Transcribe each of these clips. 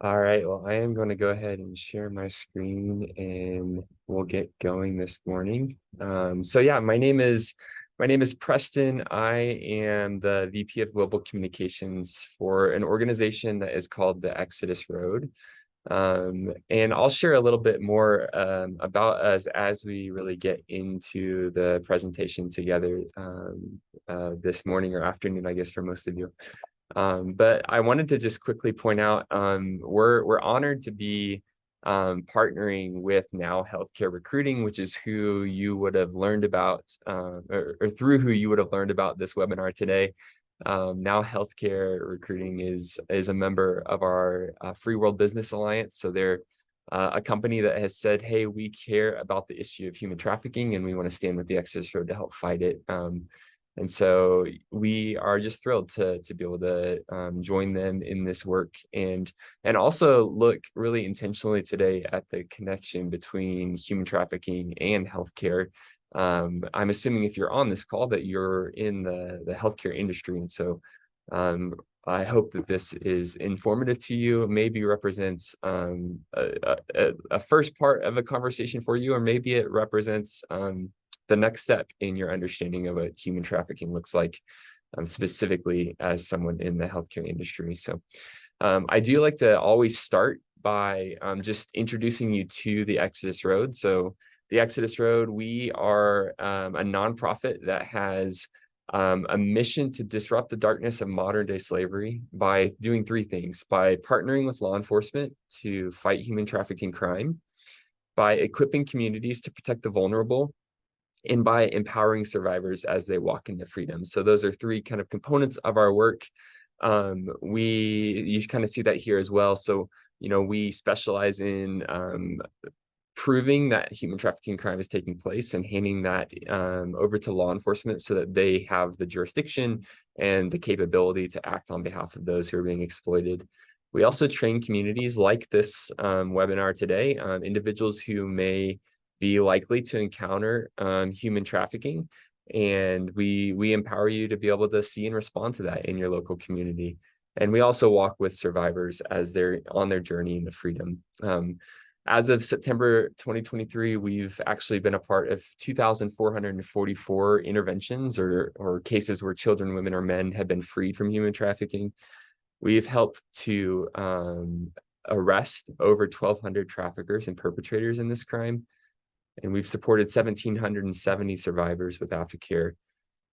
All right, well, I am going to go ahead and share my screen and we'll get going this morning. So yeah, my name is Preston. I am the VP of Global Communications for an organization that is called the Exodus Road. And I'll share a little bit more about us as we really get into the presentation together this morning or afternoon, I guess, for most of you. But I wanted to just quickly point out we're honored to be partnering with Now Healthcare Recruiting, which is who you would have learned about, or through who you would have learned about this webinar today. Now Healthcare Recruiting is a member of our Free World Business Alliance. So they're a company that has said, hey, we care about the issue of human trafficking and we want to stand with the Exodus Road to help fight it. And so we are just thrilled to be able to join them in this work and also look really intentionally today at the connection between human trafficking and healthcare. I'm assuming if you're on this call that you're in the healthcare industry. And so I hope that this is informative to you, maybe represents a first part of a conversation for you, or maybe it represents the next step in your understanding of what human trafficking looks like, specifically as someone in the healthcare industry. So I do like to always start by just introducing you to the Exodus Road. So the Exodus Road, we are a nonprofit that has a mission to disrupt the darkness of modern day slavery by doing three things: by partnering with law enforcement to fight human trafficking crime, by equipping communities to protect the vulnerable, and by empowering survivors as they walk into freedom. So those are three kind of components of our work. You kind of see that here as well. So, we specialize in proving that human trafficking crime is taking place and handing that over to law enforcement so that they have the jurisdiction and the capability to act on behalf of those who are being exploited. We also train communities like this webinar today, individuals who may be likely to encounter human trafficking, and we empower you to be able to see and respond to that in your local community. And we also walk with survivors as they're on their journey into freedom. As of September 2023, we've actually been a part of 2,444 interventions or cases where children, women, or men have been freed from human trafficking. We've helped to arrest over 1,200 traffickers and perpetrators in this crime. And we've supported 1,770 survivors with aftercare.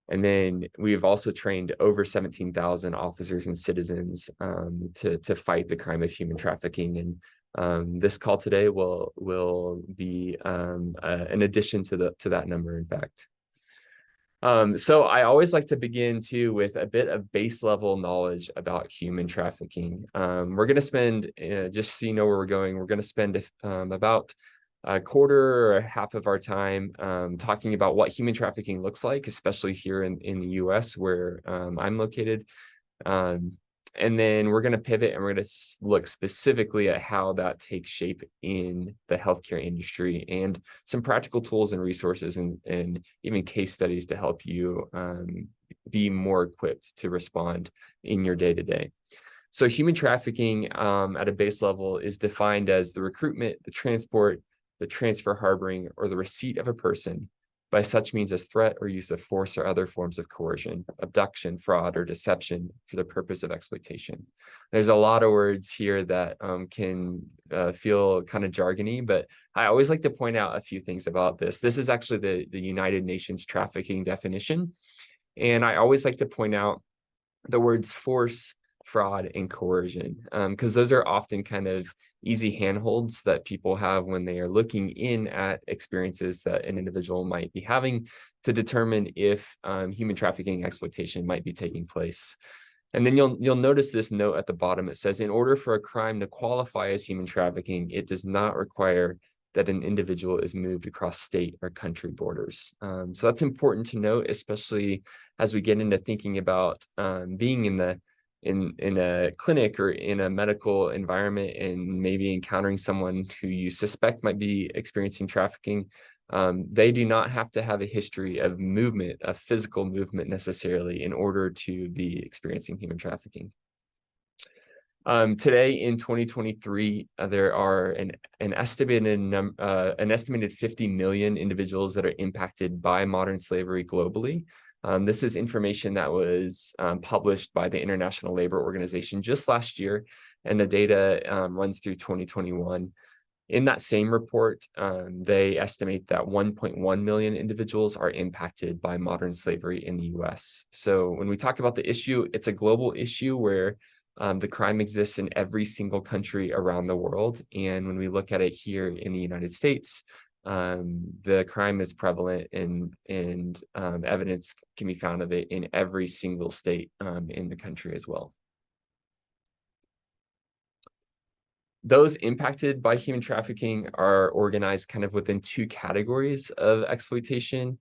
And then we've also trained over 17,000 officers and citizens to fight the crime of human trafficking. And this call today will be an addition to that number, in fact. So I always like to begin too with a bit of base level knowledge about human trafficking. We're going to spend, just so you know where we're going, we're going to spend about a quarter or half of our time talking about what human trafficking looks like, especially here in the US where I'm located. And then we're going to pivot and we're going to look specifically at how that takes shape in the healthcare industry and some practical tools and resources and even case studies to help you be more equipped to respond in your day-to-day. So human trafficking at a base level is defined as the recruitment, the transport, the transfer, harboring, or the receipt of a person by such means as threat or use of force or other forms of coercion, abduction, fraud, or deception for the purpose of exploitation. There's a lot of words here that can feel kind of jargony, but I always like to point out a few things about this. This is actually the United Nations trafficking definition. And I always like to point out the words force, fraud, and coercion, because those are often kind of easy handholds that people have when they are looking in at experiences that an individual might be having to determine if human trafficking exploitation might be taking place. And then you'll notice this note at the bottom. It says, in order for a crime to qualify as human trafficking, it does not require that an individual is moved across state or country borders. So that's important to note, especially as we get into thinking about being in a clinic or in a medical environment and maybe encountering someone who you suspect might be experiencing trafficking. They do not have to have a history of movement, of physical movement necessarily, in order to be experiencing human trafficking. Today in 2023, there are an estimated 50 million individuals that are impacted by modern slavery globally. This is information that was published by the International Labor Organization just last year, and the data runs through 2021. In that same report, they estimate that 1.1 million individuals are impacted by modern slavery in the US. So when we talk about the issue, it's a global issue where the crime exists in every single country around the world. And when we look at it here in the United States, the crime is prevalent and evidence can be found of it in every single state in the country as well. Those impacted by human trafficking are organized kind of within two categories of exploitation.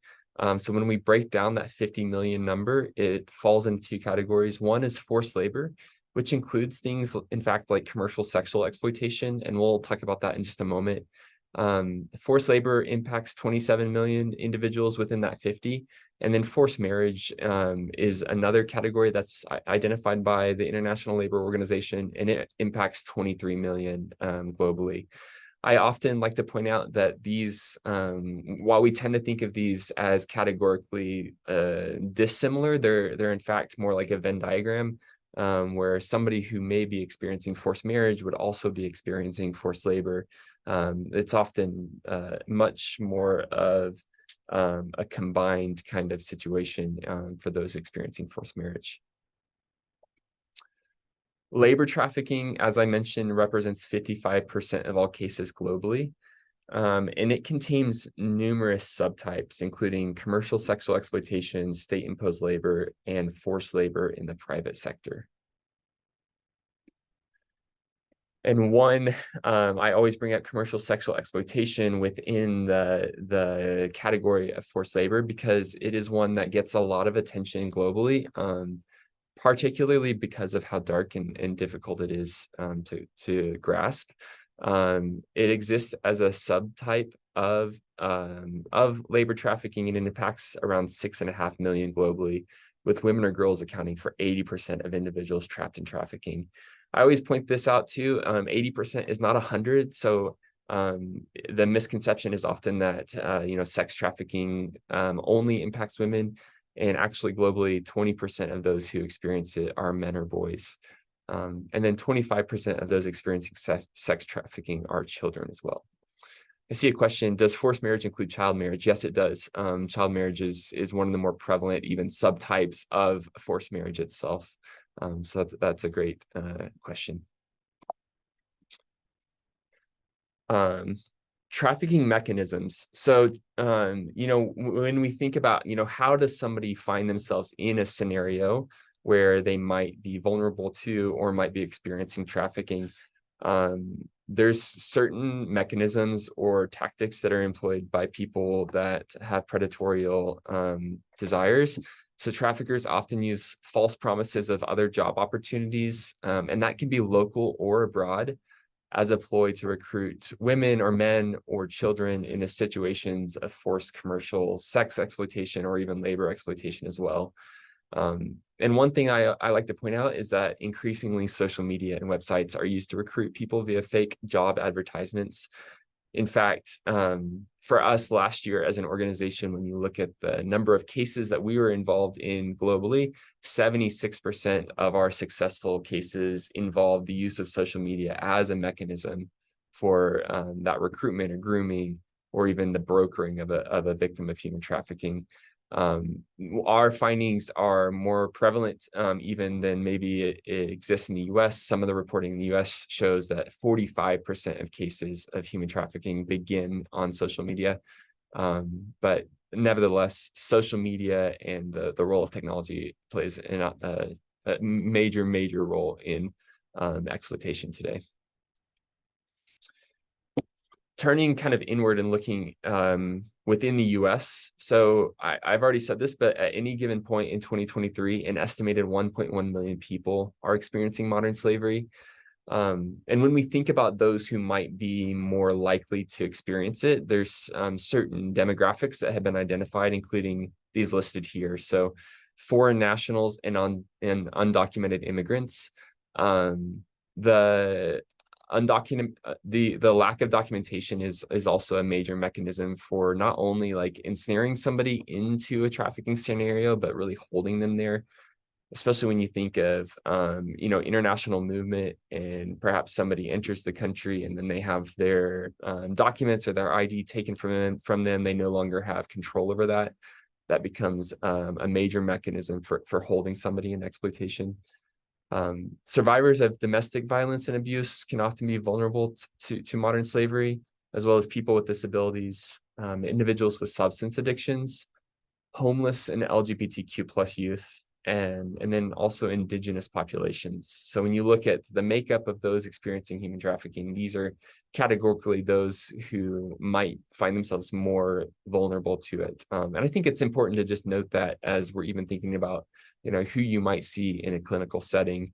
So when we break down that 50 million number, it falls into two categories. One is forced labor, which includes things, in fact, like commercial sexual exploitation, and we'll talk about that in just a moment. Forced labor impacts 27 million individuals within that 50. And then forced marriage is another category that's identified by the International Labor Organization, and it impacts 23 million globally. I often like to point out that these, while we tend to think of these as categorically dissimilar, they're in fact more like a Venn diagram, where somebody who may be experiencing forced marriage would also be experiencing forced labor. It's often much more of a combined kind of situation for those experiencing forced marriage. Labor trafficking, as I mentioned, represents 55% of all cases globally. And it contains numerous subtypes, including commercial sexual exploitation, state-imposed labor, and forced labor in the private sector. And one, I always bring up commercial sexual exploitation within the category of forced labor because it is one that gets a lot of attention globally, particularly because of how dark and difficult it is to grasp. It exists as a subtype of labor trafficking, and it impacts around 6.5 million globally, with women or girls accounting for 80% of individuals trapped in trafficking. I always point this out too. 80% is not 100. So the misconception is often that sex trafficking only impacts women, and actually globally 20% of those who experience it are men or boys. And then 25% of those experiencing sex trafficking are children as well. I see a question, does forced marriage include child marriage? Yes, it does. Child marriage is one of the more prevalent, even subtypes of forced marriage itself. So that's a great question. Trafficking mechanisms. So, when we think about, how does somebody find themselves in a scenario where they might be vulnerable to or might be experiencing trafficking, there's certain mechanisms or tactics that are employed by people that have predatory desires. So traffickers often use false promises of other job opportunities, and that can be local or abroad, as a ploy to recruit women or men or children into situations of forced commercial sex exploitation or even labor exploitation as well. And one thing I like to point out is that increasingly social media and websites are used to recruit people via fake job advertisements. In fact, for us last year as an organization, when you look at the number of cases that we were involved in globally, 76% of our successful cases involved the use of social media as a mechanism for that recruitment or grooming or even the brokering of a victim of human trafficking. Our findings are more prevalent even than maybe it exists in the US. Some of the reporting in the US shows that 45% of cases of human trafficking begin on social media. But nevertheless, social media and the role of technology plays a major role in exploitation today. Turning kind of inward and looking within the US. So I've already said this, but at any given point in 2023, an estimated 1.1 million people are experiencing modern slavery. And when we think about those who might be more likely to experience it, there's certain demographics that have been identified, including these listed here. So foreign nationals and undocumented immigrants. The undocumented the lack of documentation is also a major mechanism for not only like ensnaring somebody into a trafficking scenario, but really holding them there, especially when you think of international movement, and perhaps somebody enters the country and then they have their documents or their ID taken from them. They no longer have control over that. That becomes a major mechanism for holding somebody in exploitation. Survivors of domestic violence and abuse can often be vulnerable to modern slavery, as well as people with disabilities, individuals with substance addictions, homeless and LGBTQ plus youth, and then also indigenous populations. So when you look at the makeup of those experiencing human trafficking, these are categorically those who might find themselves more vulnerable to it. And I think it's important to just note that as we're even thinking about, who you might see in a clinical setting.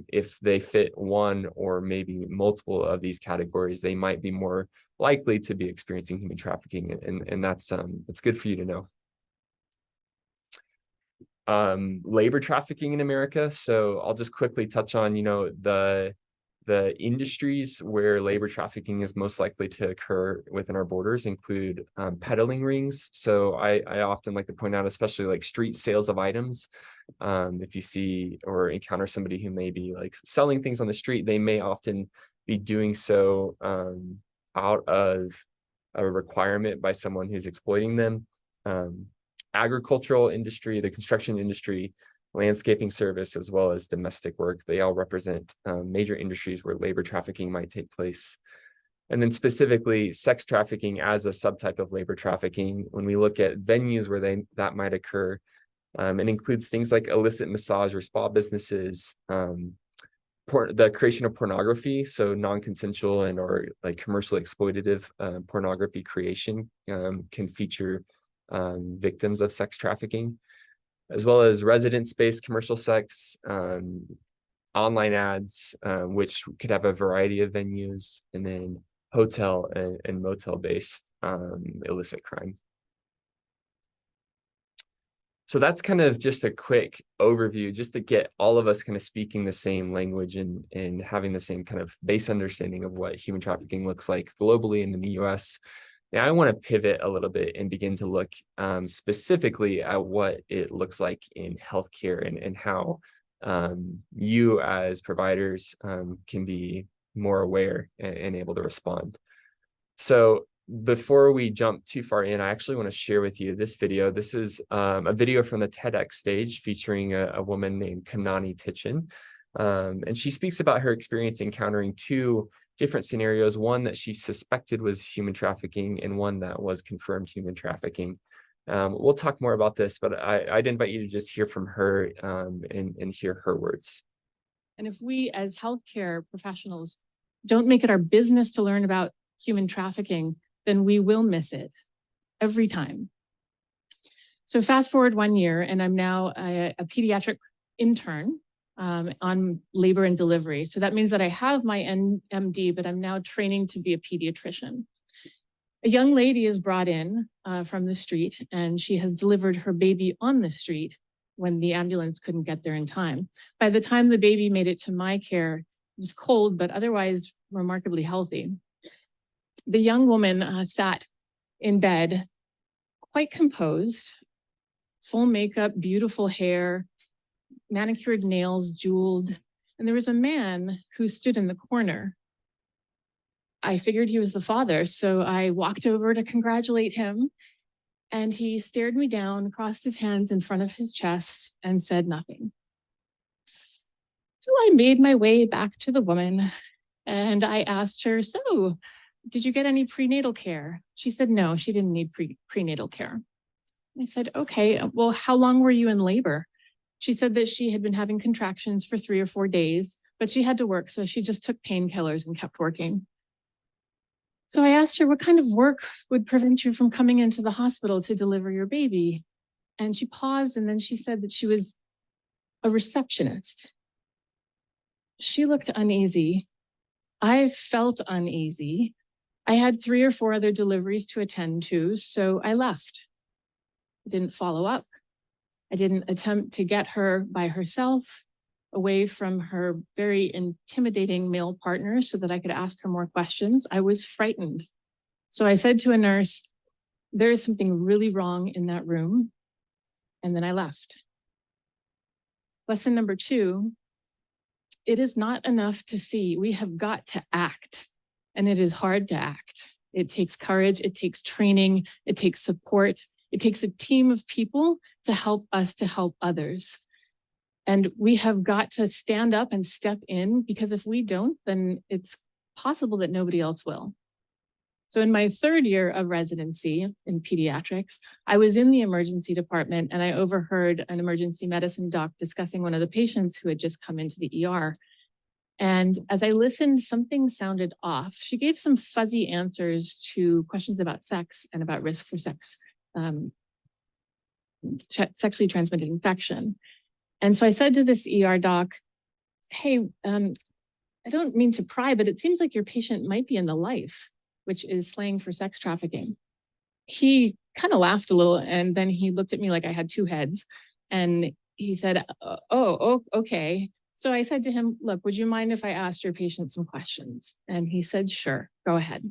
If they fit one or maybe multiple of these categories, they might be more likely to be experiencing human trafficking, and that's it's good for you to know. Labor trafficking in America. So I'll just quickly touch on, the industries where labor trafficking is most likely to occur within our borders include peddling rings. So I often like to point out, especially like street sales of items. If you see or encounter somebody who may be like selling things on the street, they may often be doing so out of a requirement by someone who's exploiting them. Agricultural industry, the construction industry, landscaping service, as well as domestic work, they all represent major industries where labor trafficking might take place. And then specifically sex trafficking as a subtype of labor trafficking, when we look at venues where that might occur, it includes things like illicit massage or spa businesses, the creation of pornography, so non-consensual and or like commercially exploitative pornography creation can feature victims of sex trafficking, as well as residence-based commercial sex, online ads, which could have a variety of venues, and then hotel and motel-based illicit crime. So that's kind of just a quick overview, just to get all of us kind of speaking the same language and having the same kind of base understanding of what human trafficking looks like globally and in the US. Now I want to pivot a little bit and begin to look specifically at what it looks like in healthcare and how you as providers can be more aware and able to respond. So before we jump too far in, I actually want to share with you this video. This is a video from the TEDx stage featuring a woman named Kanani Tichin. And she speaks about her experience encountering two different scenarios, one that she suspected was human trafficking and one that was confirmed human trafficking. We'll talk more about this, but I'd invite you to just hear from her and hear her words. And if we as healthcare professionals don't make it our business to learn about human trafficking, then we will miss it every time. So fast forward 1 year, and I'm now a pediatric intern on labor and delivery. So that means that I have my MD, but I'm now training to be a pediatrician. A young lady is brought in from the street, and she has delivered her baby on the street when the ambulance couldn't get there in time. By the time the baby made it to my care, it was cold, but otherwise remarkably healthy. The young woman sat in bed, quite composed, full makeup, beautiful hair, manicured nails, jeweled, and there was a man who stood in the corner. I figured he was the father, so I walked over to congratulate him, and he stared me down, crossed his hands in front of his chest, and said nothing. So I made my way back to the woman, and I asked her, so did you get any prenatal care? She said no, she didn't need prenatal care. I said, okay, well, how long were you in labor? She said that she had been having contractions for 3 or 4 days, but she had to work, so she just took painkillers and kept working. So I asked her, what kind of work would prevent you from coming into the hospital to deliver your baby? And she paused, and then she said that she was a receptionist. She looked uneasy. I felt uneasy. I had 3 or 4 other deliveries to attend to, so I left. I didn't follow up. I didn't attempt to get her by herself. away from her very intimidating male partner so that I could ask her more questions. I was frightened. So I said to a nurse, there is something really wrong in that room. And then I left. Lesson number 2, it is not enough to see. We have got to act. And it is hard to act. It takes courage, it takes training, it takes support, it takes a team of people to help us to help others. And we have got to stand up and step in, because if we don't, then it's possible that nobody else will. So in my 3rd year of residency in pediatrics, I was in the emergency department and I overheard an emergency medicine doc discussing one of the patients who had just come into the ER. And as I listened, something sounded off. She gave some fuzzy answers to questions about sex and about risk for sexually transmitted infection. And so I said to this ER doc, hey, I don't mean to pry, but it seems like your patient might be in the life, which is slang for sex trafficking. He kind of laughed a little, and then he looked at me like I had 2 heads. And he said, oh, okay. So I said to him, look, would you mind if I asked your patient some questions? And he said, sure, go ahead.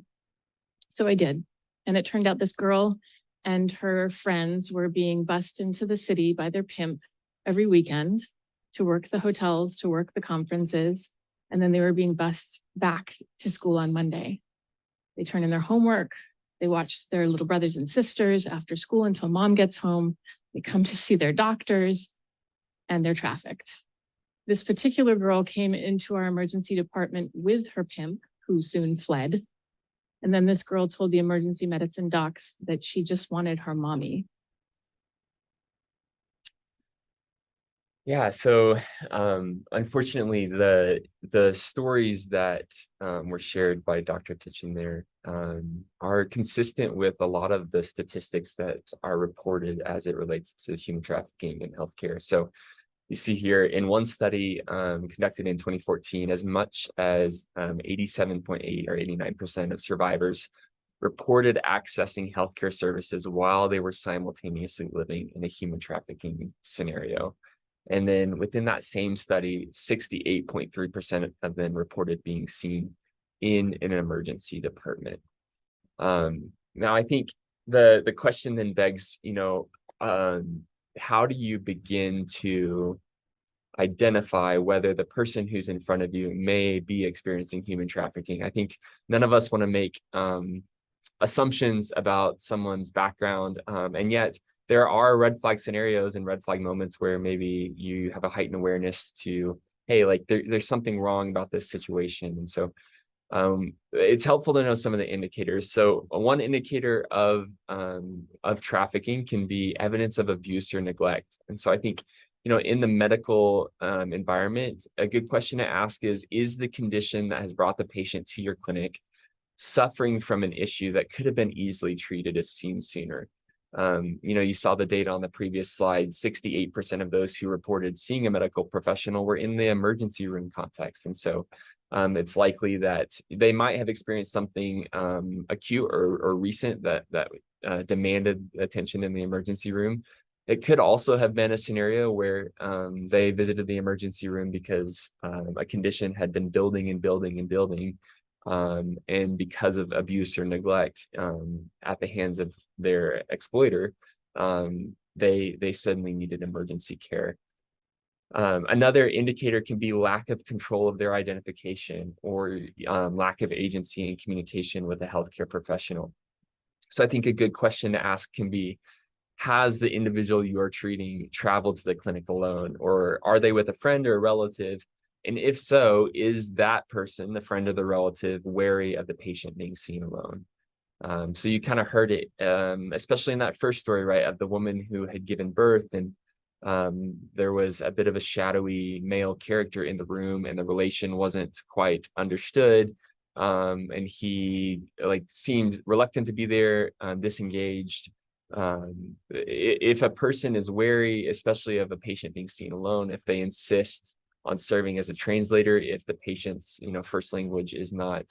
So I did. And it turned out this girl and her friends were being bussed into the city by their pimp every weekend to work the hotels, to work the conferences. And then they were being bussed back to school on Monday. They turn in their homework. They watch their little brothers and sisters after school until mom gets home. They come to see their doctors, and they're trafficked. This particular girl came into our emergency department with her pimp, who soon fled. And then this girl told the emergency medicine docs that she just wanted her mommy. Yeah, so unfortunately, the stories that were shared by Dr. Titchin there are consistent with a lot of the statistics that are reported as it relates to human trafficking in healthcare. So you see here in one study conducted in 2014, as much as 87.8 or 89% of survivors reported accessing healthcare services while they were simultaneously living in a human trafficking scenario. And then within that same study, 68.3% of them reported being seen in an emergency department. Now, I think the question then begs, how do you begin to identify whether the person who's in front of you may be experiencing human trafficking? I think none of us want to make assumptions about someone's background, and yet there are red flag scenarios and red flag moments where maybe you have a heightened awareness to, hey, like there's something wrong about this situation. And so it's helpful to know some of the indicators. So one indicator of trafficking can be evidence of abuse or neglect. And so I think, in the medical environment, a good question to ask is the condition that has brought the patient to your clinic suffering from an issue that could have been easily treated if seen sooner? You saw the data on the previous slide. 68% of those who reported seeing a medical professional were in the emergency room context. And so it's likely that they might have experienced something acute or recent that demanded attention in the emergency room. It could also have been a scenario where they visited the emergency room because a condition had been building and building and building. And because of abuse or neglect at the hands of their exploiter, they suddenly needed emergency care. Another indicator can be lack of control of their identification or lack of agency and communication with a healthcare professional. So I think a good question to ask can be, has the individual you are treating traveled to the clinic alone, or are they with a friend or a relative? And if so, is that person, the friend or the relative, wary of the patient being seen alone? So you kind of heard it, especially in that first story, right, of the woman who had given birth, and there was a bit of a shadowy male character in the room, and the relation wasn't quite understood. And he seemed reluctant to be there, disengaged. If a person is wary, especially of a patient being seen alone, if they insist on serving as a translator, if the patient's first language is not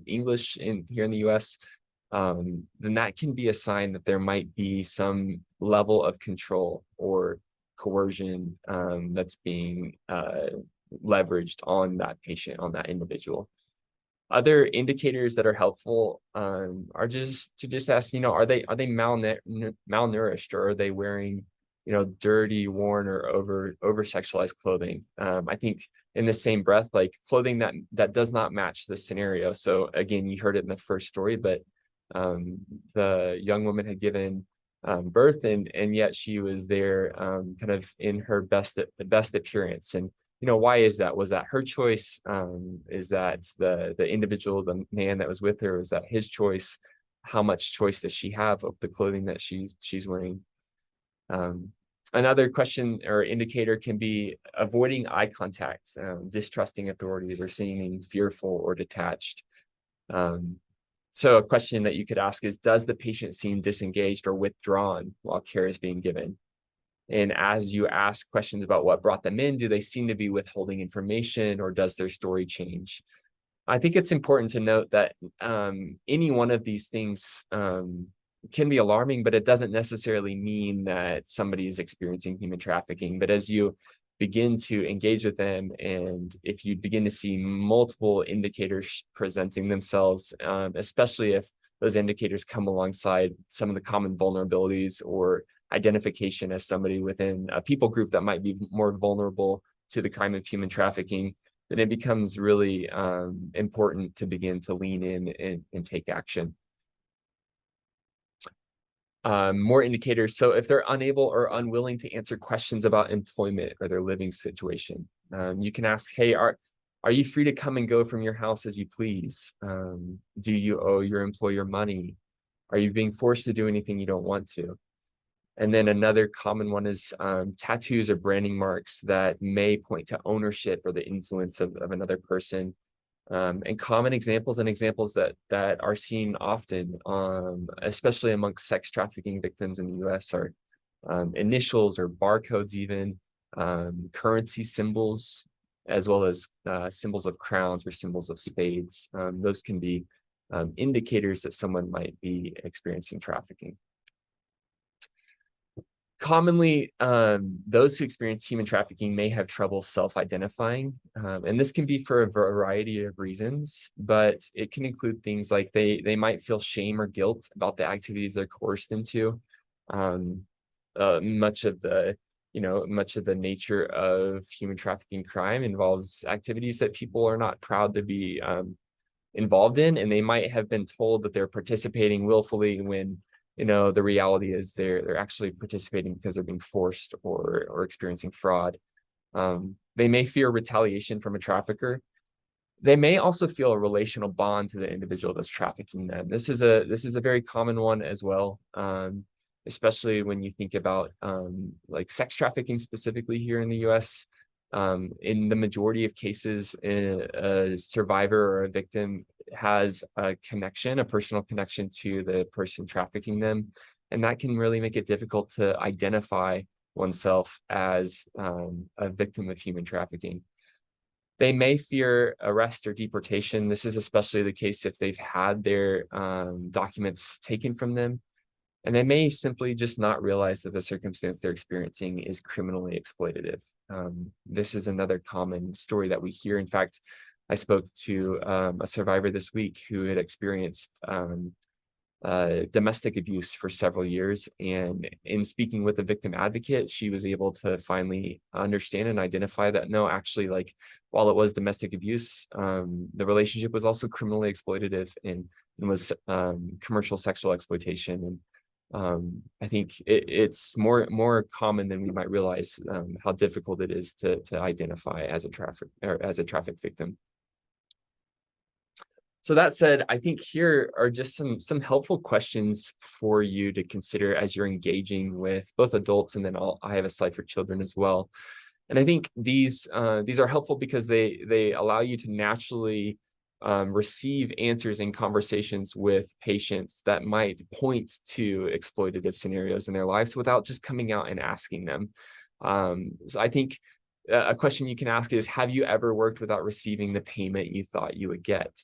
English here in the US, then that can be a sign that there might be some level of control or coercion that's being leveraged on that patient, on that individual. Other indicators that are helpful are just to just ask, are they malnourished, or are they wearing, dirty, worn, or over sexualized clothing? I think in the same breath, like clothing that does not match the scenario. So again, you heard it in the first story, but the young woman had given birth, and yet she was there kind of in her best appearance. And why is that? Was that her choice? Is that the individual, the man that was with her, was that his choice? How much choice does she have of the clothing that she's wearing? Another question or indicator can be avoiding eye contact, distrusting authorities, or seeming fearful or detached. So a question that you could ask is, does the patient seem disengaged or withdrawn while care is being given? And as you ask questions about what brought them in, do they seem to be withholding information, or does their story change? I think it's important to note that any one of these things can be alarming, but it doesn't necessarily mean that somebody is experiencing human trafficking. But as you begin to engage with them, and if you begin to see multiple indicators presenting themselves, especially if those indicators come alongside some of the common vulnerabilities or identification as somebody within a people group that might be more vulnerable to the crime of human trafficking, then it becomes really important to begin to lean in and take action. More indicators. So if they're unable or unwilling to answer questions about employment or their living situation, you can ask, hey, are you free to come and go from your house as you please? Do you owe your employer money? Are you being forced to do anything you don't want to? And then another common one is tattoos or branding marks that may point to ownership or the influence of another person. And common examples, and examples that are seen often, especially amongst sex trafficking victims in the US, are initials or barcodes, even currency symbols, as well as symbols of crowns or symbols of spades. Those can be indicators that someone might be experiencing trafficking. Commonly, those who experience human trafficking may have trouble self-identifying, and this can be for a variety of reasons, but it can include things like they might feel shame or guilt about the activities they're coerced into. Much of the nature of human trafficking crime involves activities that people are not proud to be involved in, and they might have been told that they're participating willfully when the reality is they're actually participating because they're being forced or experiencing fraud. They may fear retaliation from a trafficker. They may also feel a relational bond to the individual that's trafficking them. This is a very common one as well, especially when you think about like sex trafficking specifically here in the US. In the majority of cases, a survivor or a victim has a personal connection to the person trafficking them. And that can really make it difficult to identify oneself as a victim of human trafficking. They may fear arrest or deportation. This is especially the case if they've had their documents taken from them. And they may simply just not realize that the circumstance they're experiencing is criminally exploitative. This is another common story that we hear. In fact, I spoke to a survivor this week who had experienced domestic abuse for several years. And in speaking with a victim advocate, she was able to finally understand and identify that, no, actually, like, while it was domestic abuse, the relationship was also criminally exploitative and was commercial sexual exploitation. And I think it's more common than we might realize, how difficult it is to identify as a traffic victim. So that said, I think here are just some helpful questions for you to consider as you're engaging with both adults, and then I have a slide for children as well. And I think these are helpful because they allow you to naturally receive answers in conversations with patients that might point to exploitative scenarios in their lives without just coming out and asking them. So I think a question you can ask is, have you ever worked without receiving the payment you thought you would get?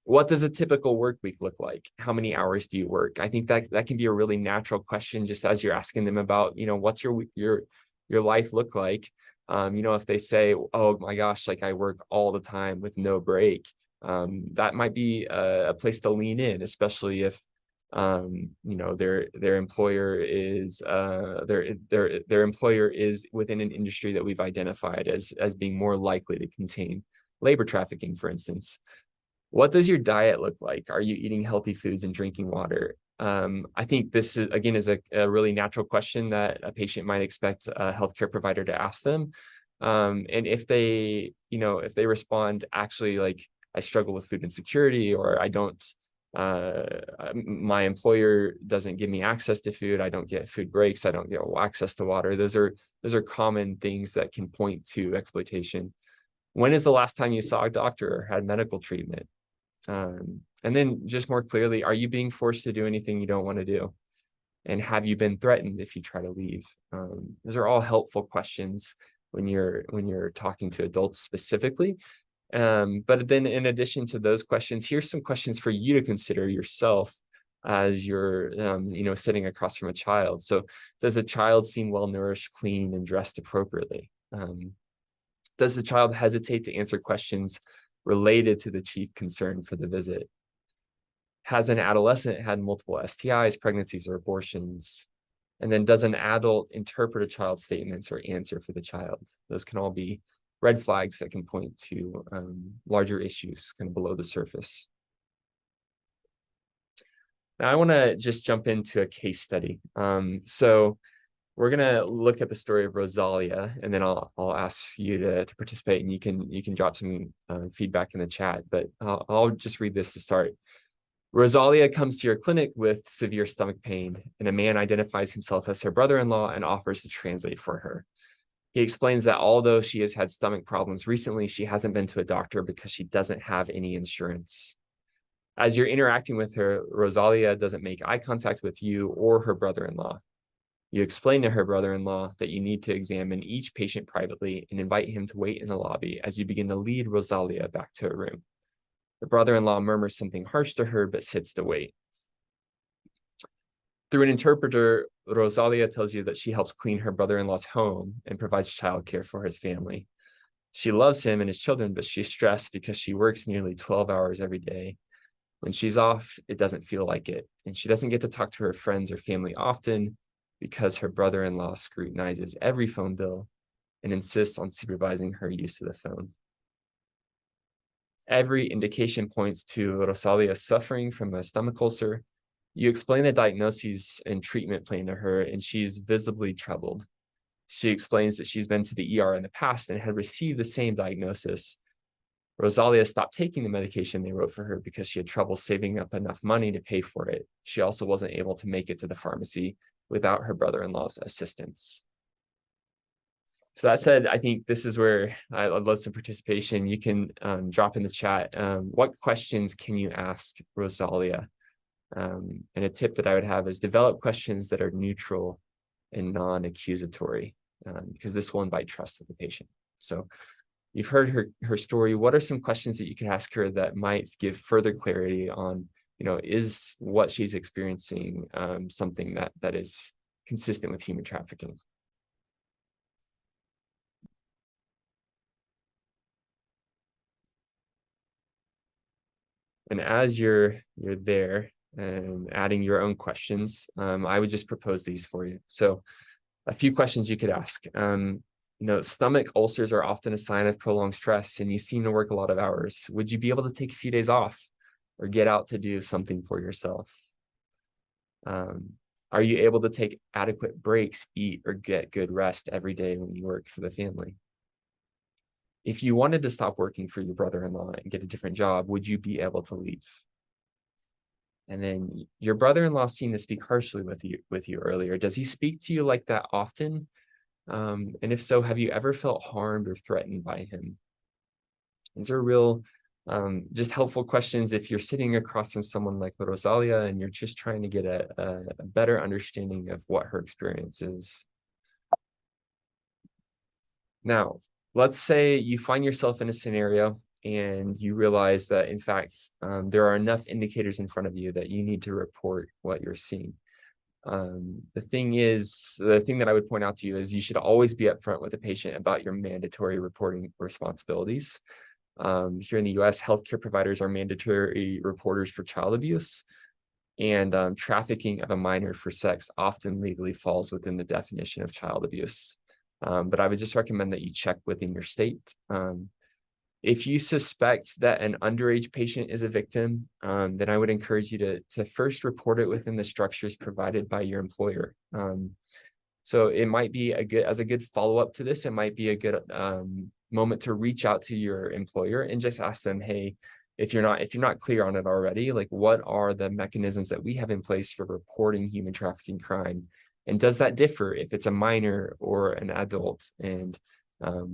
What does a typical work week look like? How many hours do you work? I think that can be a really natural question, just as you're asking them about, what's your life look like? If they say, oh my gosh, like I work all the time with no break, that might be a place to lean in, especially if their employer is their employer is within an industry that we've identified as being more likely to contain labor trafficking, for instance. What does your diet look like? Are you eating healthy foods and drinking water? I think this is, again, is a really natural question that a patient might expect a healthcare provider to ask them. And if they respond, actually, like, I struggle with food insecurity, or I don't, my employer doesn't give me access to food, I don't get food breaks, I don't get access to water. Those are common things that can point to exploitation. When is the last time you saw a doctor or had medical treatment? And then just more clearly, are you being forced to do anything you don't want to do? And have you been threatened if you try to leave? Those are all helpful questions when you're talking to adults specifically. But then in addition to those questions, here's some questions for you to consider yourself as you're sitting across from a child. So does the child seem well nourished, clean, and dressed appropriately? Does the child hesitate to answer questions related to the chief concern for the visit? Has an adolescent had multiple STIs, pregnancies, or abortions? And then does an adult interpret a child's statements or answer for the child? Those can all be red flags that can point to larger issues kind of below the surface. Now I want to just jump into a case study. So we're gonna look at the story of Rosalia, and then I'll ask you to participate, and you can drop some feedback in the chat. But I'll just read this to start. Rosalia comes to your clinic with severe stomach pain, and a man identifies himself as her brother-in-law and offers to translate for her. He explains that although she has had stomach problems recently, she hasn't been to a doctor because she doesn't have any insurance. As you're interacting with her, Rosalia doesn't make eye contact with you or her brother-in-law. You explain to her brother-in-law that you need to examine each patient privately and invite him to wait in the lobby as you begin to lead Rosalia back to her room. The brother-in-law murmurs something harsh to her, but sits to wait. Through an interpreter, Rosalia tells you that she helps clean her brother-in-law's home and provides childcare for his family. She loves him and his children, but she's stressed because she works nearly 12 hours every day. When she's off, it doesn't feel like it, and she doesn't get to talk to her friends or family often because her brother-in-law scrutinizes every phone bill and insists on supervising her use of the phone. Every indication points to Rosalia suffering from a stomach ulcer. You explain the diagnoses and treatment plan to her, and she's visibly troubled. She explains that she's been to the ER in the past and had received the same diagnosis. Rosalia stopped taking the medication they wrote for her because she had trouble saving up enough money to pay for it. She also wasn't able to make it to the pharmacy without her brother-in-law's assistance. So that said, I think this is where I'd love some participation. You can drop in the chat. What questions can you ask Rosalia? And a tip that I would have is develop questions that are neutral and non-accusatory, because this will invite trust with the patient. So you've heard her story. What are some questions that you can ask her that might give further clarity on, is what she's experiencing something that is consistent with human trafficking? And as you're there and adding your own questions, I would just propose these for you. So a few questions you could ask. Stomach ulcers are often a sign of prolonged stress, and you seem to work a lot of hours. Would you be able to take a few days off or get out to do something for yourself? Are you able to take adequate breaks, eat, or get good rest every day when you work for the family? If you wanted to stop working for your brother-in-law and get a different job, would you be able to leave? And then your brother-in-law seemed to speak harshly with you earlier. Does he speak to you like that often? And if so, have you ever felt harmed or threatened by him? These are real, just helpful questions if you're sitting across from someone like Rosalia and you're just trying to get a better understanding of what her experience is. Now, let's say you find yourself in a scenario and you realize that, in fact, there are enough indicators in front of you that you need to report what you're seeing. The thing that I would point out to you is you should always be upfront with the patient about your mandatory reporting responsibilities. Here in the US, healthcare providers are mandatory reporters for child abuse, and trafficking of a minor for sex often legally falls within the definition of child abuse. But I would just recommend that you check within your state. If you suspect that an underage patient is a victim, then I would encourage you to first report it within the structures provided by your employer. So it might be a good follow-up to this, it might be a good moment to reach out to your employer and just ask them, hey, if you're not clear on it already, like, what are the mechanisms that we have in place for reporting human trafficking crime? And does that differ if it's a minor or an adult? And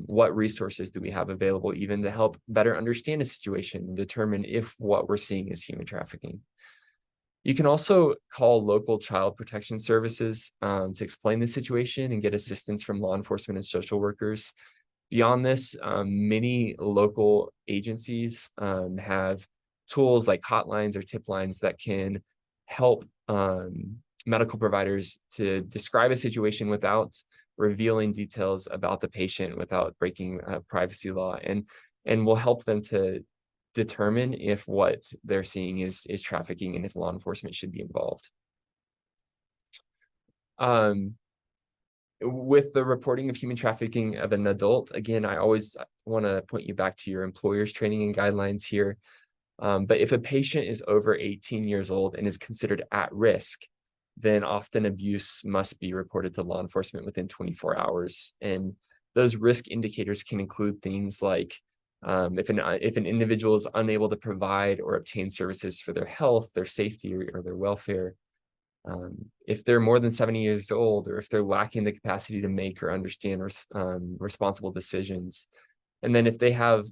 what resources do we have available even to help better understand a situation and determine if what we're seeing is human trafficking? You can also call local child protection services to explain the situation and get assistance from law enforcement and social workers. Beyond this, many local agencies have tools like hotlines or tip lines that can help medical providers to describe a situation without revealing details about the patient, without breaking privacy law, and will help them to determine if what they're seeing is trafficking and if law enforcement should be involved. With the reporting of human trafficking of an adult, again, I always want to point you back to your employer's training and guidelines here. But if a patient is over 18 years old and is considered at risk, then often abuse must be reported to law enforcement within 24 hours. And those risk indicators can include things like if an individual is unable to provide or obtain services for their health, their safety, or their welfare, if they're more than 70 years old, or if they're lacking the capacity to make or understand responsible decisions. And then if they have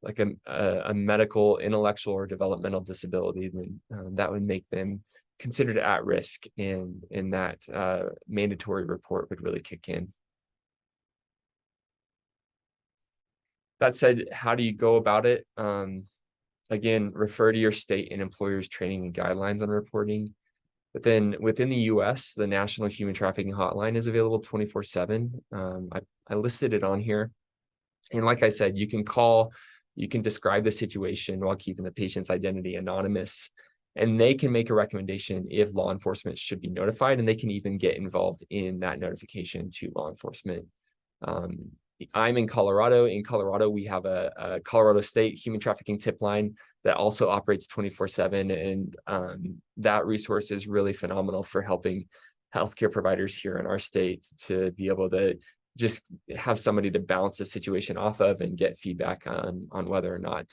like a medical, intellectual, or developmental disability, then that would make them considered at risk, and that mandatory report would really kick in. That said, how do you go about it? Again, refer to your state and employer's training and guidelines on reporting. But then within the US, the National Human Trafficking Hotline is available 24/7. I listed it on here. And like I said, you can call, you can describe the situation while keeping the patient's identity anonymous, and they can make a recommendation if law enforcement should be notified, and they can even get involved in that notification to law enforcement. I'm in Colorado. In Colorado, we have a Colorado State Human Trafficking Tip Line that also operates 24/7, and that resource is really phenomenal for helping healthcare providers here in our state to be able to just have somebody to bounce a situation off of and get feedback on whether or not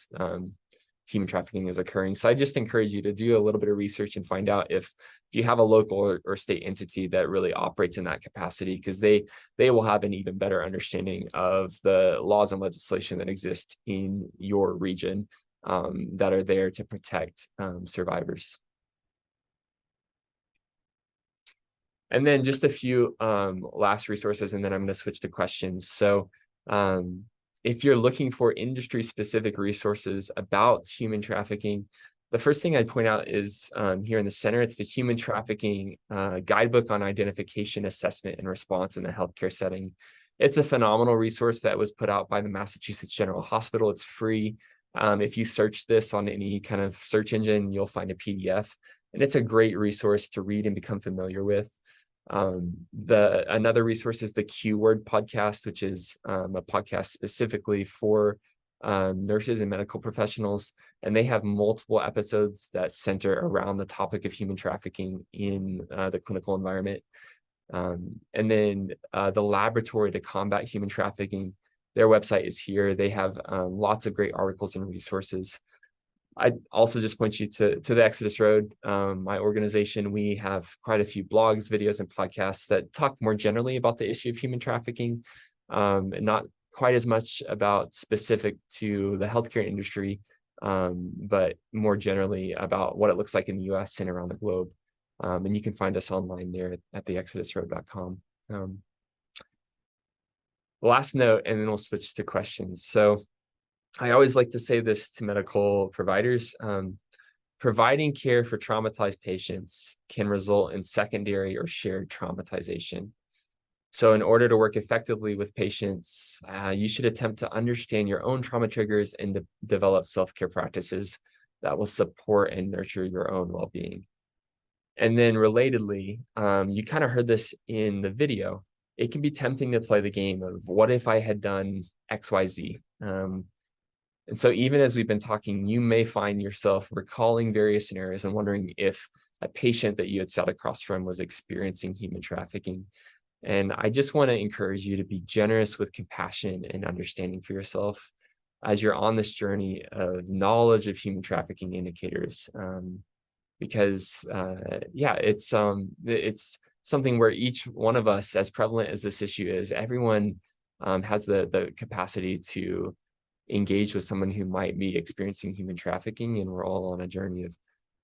human trafficking is occurring. So I just encourage you to do a little bit of research and find out if you have a local or state entity that really operates in that capacity, because they will have an even better understanding of the laws and legislation that exist in your region that are there to protect survivors. And then just a few last resources, and then I'm going to switch to questions. So if you're looking for industry-specific resources about human trafficking, the first thing I'd point out is here in the center, it's the Human Trafficking Guidebook on Identification, Assessment, and Response in the Healthcare Setting. It's a phenomenal resource that was put out by the Massachusetts General Hospital. It's free. If you search this on any kind of search engine, you'll find a PDF, and it's a great resource to read and become familiar with. Another resource is the Q Word podcast, which is a podcast specifically for nurses and medical professionals, and they have multiple episodes that center around the topic of human trafficking in the clinical environment. And then the Laboratory to Combat Human Trafficking, their website is here. They have lots of great articles and resources. I'd also just point you to the Exodus Road, my organization. We have quite a few blogs, videos, and podcasts that talk more generally about the issue of human trafficking, and not quite as much about specific to the healthcare industry, but more generally about what it looks like in the US and around the globe. And you can find us online there at theexodusroad.com. Last note, and then we'll switch to questions. So I always like to say this to medical providers. Providing care for traumatized patients can result in secondary or shared traumatization. So in order to work effectively with patients, you should attempt to understand your own trauma triggers and develop self-care practices that will support and nurture your own well-being. And then relatedly, you kind of heard this in the video. It can be tempting to play the game of what if I had done XYZ? And so even as we've been talking, you may find yourself recalling various scenarios and wondering if a patient that you had sat across from was experiencing human trafficking. And I just want to encourage you to be generous with compassion and understanding for yourself as you're on this journey of knowledge of human trafficking indicators. Because yeah, it's something where each one of us, as prevalent as this issue is, everyone has the capacity to engage with someone who might be experiencing human trafficking, and we're all on a journey of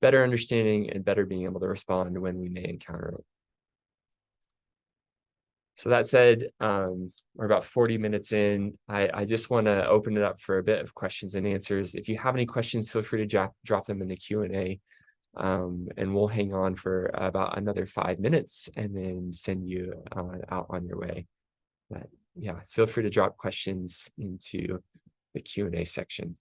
better understanding and better being able to respond when we may encounter it. So that said, we're about 40 minutes in. I just want to open it up for a bit of questions and answers. If you have any questions, feel free to drop them in the Q&A, and we'll hang on for about another 5 minutes and then send you out on your way. But yeah, feel free to drop questions into the Q&A section.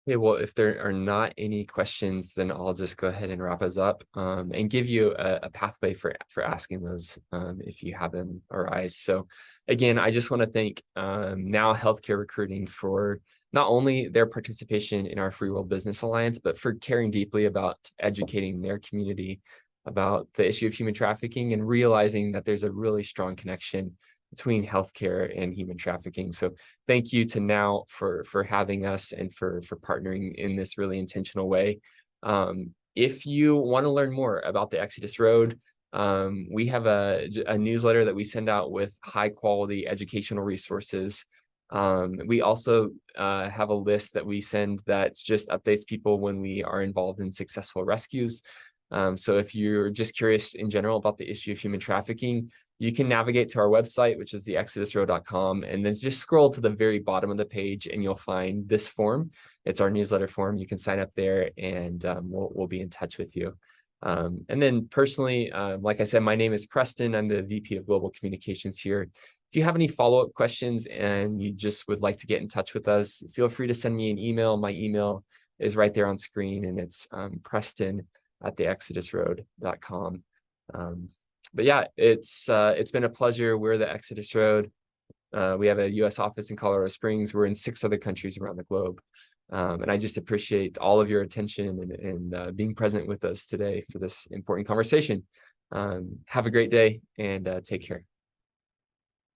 Okay, well, if there are not any questions, then I'll just go ahead and wrap us up, and give you a pathway for asking those, if you have them arise. So again, I just want to thank Now Healthcare Recruiting for not only their participation in our Free World Business Alliance, but for caring deeply about educating their community about the issue of human trafficking and realizing that there's a really strong connection between healthcare and human trafficking. So thank you to Now for having us and for partnering in this really intentional way. If you want to learn more about the Exodus Road, we have a newsletter that we send out with high quality educational resources. We also have a list that we send that just updates people when we are involved in successful rescues. So if you're just curious in general about the issue of human trafficking, you can navigate to our website, which is theexodusroad.com, and then just scroll to the very bottom of the page and you'll find this form. It's our newsletter form. You can sign up there and we'll be in touch with you. And then personally, like I said, my name is Preston. I'm the VP of Global Communications here. If you have any follow-up questions and you just would like to get in touch with us, feel free to send me an email. My email is right there on screen, and it's preston@theexodusroad.com. But yeah, it's been a pleasure. We're the Exodus Road. We have a U.S. office in Colorado Springs. We're in 6 other countries around the globe. And I just appreciate all of your attention and being present with us today for this important conversation. Have a great day and take care.